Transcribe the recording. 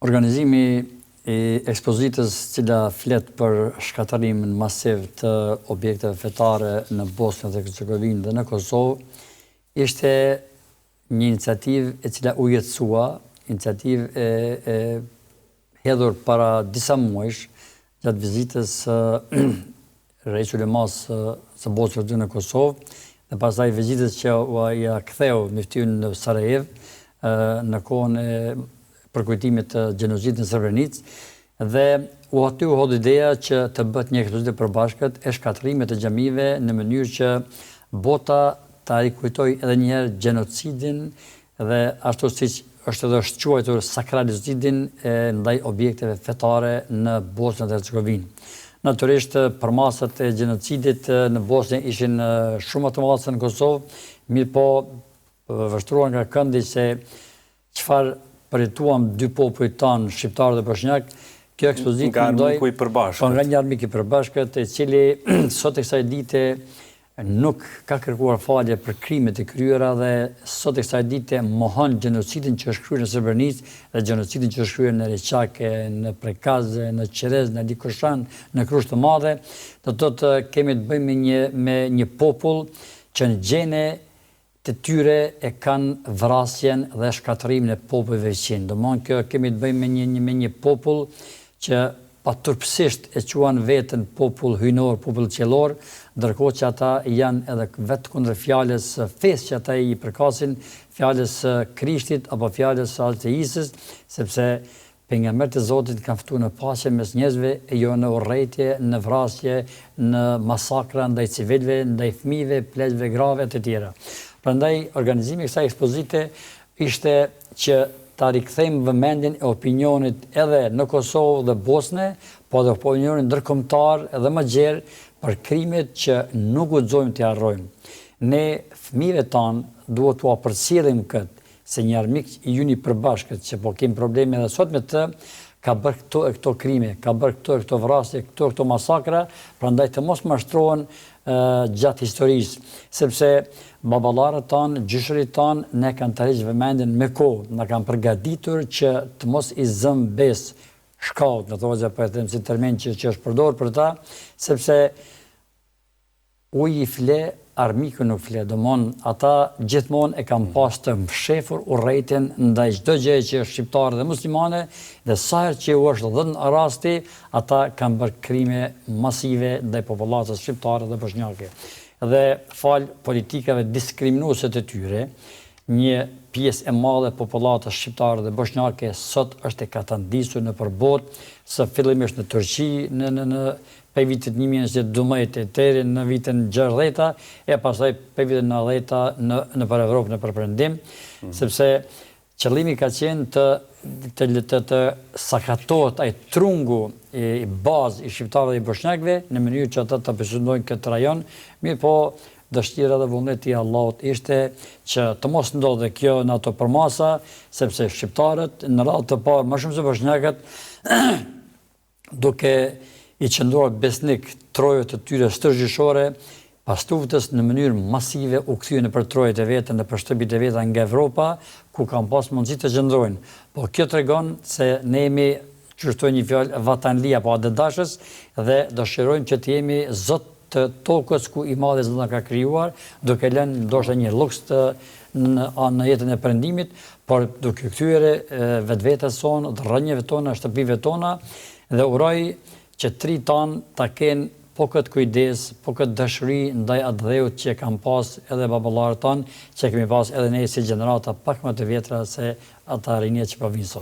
Organizimi i ekspozitës cila flet për shkatërimin masiv të objekteve fetare në Bosnjë dhe Hercegovinë dhe në Kosovë ishte një iniciativë e cila u jetësua, iniciativë e hedhur para disa muajsh gjatë vizitës Raisul Mas së Bosnjës në Kosovë dhe pastaj vizitës që ja ktheu Miftyn në Sarajevo në kohën e përkujtimit të gjenocidit në Srebrenicë dhe aty u hodhi ideja që të bëhet një ekspozitë e përbashkët e shkatërimit të xhamive në mënyrë që bota ta rikujtojë edhe një herë gjenocidin dhe ashtu siç është edhe quajtur sakralizocidin ndaj objekteve fetare në Bosnjë dhe Hercegovinë. Natyrisht përmasat e gjenocidit në Bosnjë ishin shumë të mëdha se në Kosovë, mirëpo vështruan nga këndi se çfarë përjetuam dy popujt tanë, shqiptar dhe bosnjak, kjo ekspozitë nga armiku i përbashkët. Nga një armik i përbashkët, i cili sot e kësaj dite nuk ka kërkuar falje për krimet e kryera dhe sot e kësaj dite mohon gjenocidin që është kryer në Srebrenicë dhe gjenocidin që është kryer në Reçake, në Prekaz, në Qerez, në Likoshan, në Krushtë të Madhe. Do të thotë kemi të bëjmë me një popull që në gjene të tyre e kanë vrasjen dhe shkatërimin e popujve veçin. Domthonjë kjo kemi të bëjmë me një popull që paturpsisht e quan veten popull hyjnor, popull qellor, ndërkohë që ata janë edhe vetë kundër fjalës fesë që ata i përkasin, fjalës Krishtit apo fjalës ateistës, sepse pejgamberët e Zotit kanë ftuar në paqe mes njerëzve e jo në urrëtie, në vrasje, në masakra ndaj civilëve, ndaj fëmijëve, pleqve grave e të tjera. Prandaj organizimi i kësaj ekspozite ishte që ta rikthejmë vëmendjen e opinionit edhe në Kosovë dhe Bosnë, po edhe opinionin ndërkombëtar edhe më gjerë për krimet që nuk guxojmë t'i harrojmë. Ne fëmijëve tanë duhet t'u përcjellim këtë, se një armik i juni përbashkët që po kemi probleme edhe sot me të, ka bërë këto krime, ka bërë këto vrasje, këto masakra, prandaj të mos mashtrohen gjatë historisë, sepse baballarët tanë, gjyshërit tanë, ne kanë të heqë vëmendjen me kohë, na kanë përgatitur që të mos i zëm besë shkallët, në thosë për e them si termin që është përdorur për ta, sepse uji i fle, armiku nuk fle. Domthonë ata gjithmonë e kanë pas të mshefur urrëtitjen ndaj çdo gjëje që është shqiptare dhe muslimane, dhe sa herë që u është dhënë rasti, ata kanë bërë krime masive ndaj popullatës shqiptare dhe bosnjake. Dhe fal politikave diskriminuese të tyre, një pjesë e madhe e popullatës shqiptare dhe bosnjake sot është e katandisur në përbot, së fillimisht në Turqi, në për vitit 1912 deri në vitin 60, e pastaj për vitin 90 në për Evropë në përprendim, sepse qëllimi ka qenë të sakatohet ai trungu i bazë i shqiptarëve dhe i bosnjakëve në mënyrë që ata të përfundojnë këtë rajon, mirë po dëshira dhe vullneti i Allahut ishte që të mos ndodhe kjo në ato përmasa, sepse shqiptarët në radhë të parë më shumë se bosnjakët duke i qëndruar besnik trojët të tyre stërgjishore, pas luftës në mënyrë masive u kthyen nëpër trojët e veta, nëpër shtëpitë e veta nga Evropa, ku kanë pas mundësi të qëndrojnë. Po kjo tregon se ne jemi, qështoj një fjalë, vatanli apo adedashës, dhe dëshirojmë që të jemi zot të tokës ku i madhi Zoti na ka krijuar, duke lënë ndoshta një luks në jetën e perëndimit, por duke kthyer vetvetes sonë, rrënjeve tona, shtëpive tona, dhe uroj që tri tanë ta kenë po këtë kujdes, po këtë dashuri ndaj atë dheut që kanë pas edhe baballarët tanë, që kemi pas edhe ne si gjenerata pak më të vjetra se ata rinjet që po vinë sot.